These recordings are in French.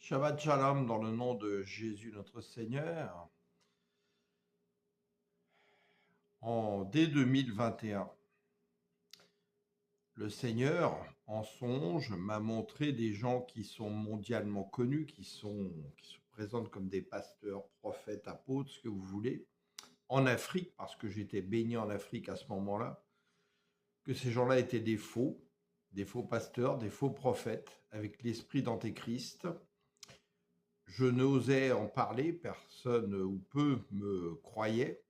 Shabbat Shalom dans le nom de Jésus notre Seigneur. Dès 2021, le Seigneur, en songe, m'a montré des gens qui sont mondialement connus, qui se présentent comme des pasteurs, prophètes, apôtres, ce que vous voulez, en Afrique, parce que j'étais baigné en Afrique à ce moment-là, que ces gens-là étaient des faux pasteurs, des faux prophètes, avec l'esprit d'Antéchrist. Je n'osais en parler, personne ou peu me croyait.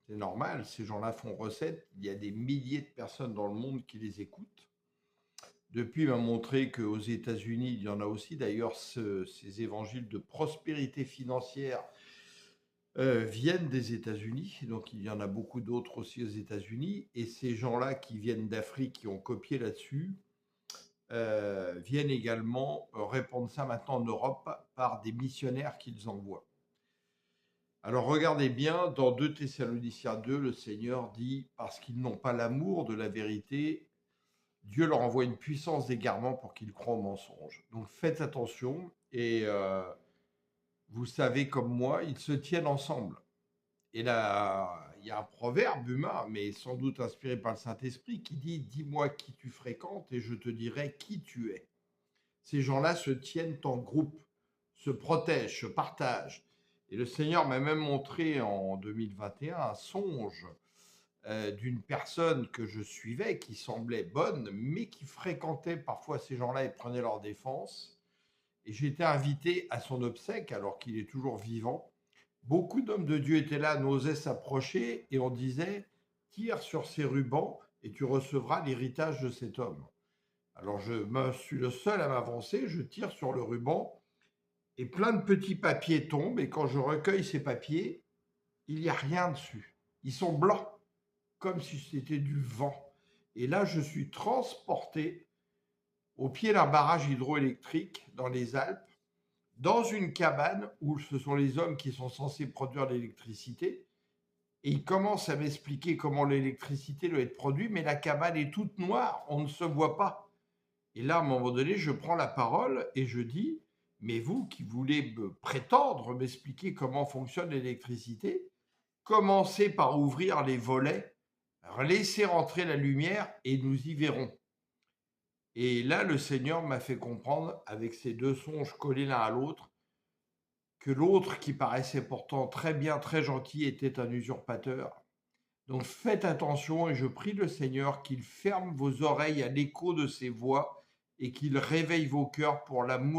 C'est normal, ces gens-là font recette. Il y a des milliers de personnes dans le monde qui les écoutent. Depuis, il m'a montré qu'aux États-Unis, il y en a aussi. D'ailleurs, ces évangiles de prospérité financière viennent des États-Unis. Donc, il y en a beaucoup d'autres aussi aux États-Unis. Et ces gens-là qui viennent d'Afrique, qui ont copié là-dessus, viennent également répandre ça maintenant en Europe par des missionnaires qu'ils envoient. Alors regardez bien, dans 2 Thessaloniciens 2, le Seigneur dit « Parce qu'ils n'ont pas l'amour de la vérité, Dieu leur envoie une puissance d'égarement pour qu'ils croient au mensonge. » Donc faites attention et vous savez comme moi, ils se tiennent ensemble. Et là, il y a un proverbe humain, mais sans doute inspiré par le Saint-Esprit, qui dit « Dis-moi qui tu fréquentes et je te dirai qui tu es. » Ces gens-là se tiennent en groupe, se protègent, se partagent. Et le Seigneur m'a même montré en 2021 un songe d'une personne que je suivais, qui semblait bonne, mais qui fréquentait parfois ces gens-là et prenait leur défense. Et j'ai été invité à son obsèque, alors qu'il est toujours vivant. Beaucoup d'hommes de Dieu étaient là, n'osaient s'approcher, et on disait « Tire sur ces rubans et tu recevras l'héritage de cet homme ». Alors je suis le seul à m'avancer, je tire sur le ruban, et plein de petits papiers tombent, et quand je recueille ces papiers, il n'y a rien dessus. Ils sont blancs, comme si c'était du vent. Et là, je suis transporté au pied d'un barrage hydroélectrique dans les Alpes, dans une cabane où ce sont les hommes qui sont censés produire l'électricité, et ils commencent à m'expliquer comment l'électricité doit être produite, mais la cabane est toute noire, on ne se voit pas. Et là, à un moment donné, je prends la parole et je dis « Mais vous qui voulez me prétendre m'expliquer comment fonctionne l'électricité, commencez par ouvrir les volets, laissez rentrer la lumière et nous y verrons. » Et là, le Seigneur m'a fait comprendre, avec ces 2 songes collés l'un à l'autre, que l'autre, qui paraissait pourtant très bien, très gentil, était un usurpateur. Donc faites attention et je prie le Seigneur qu'il ferme vos oreilles à l'écho de ces voix et qu'il réveille vos cœurs pour l'amour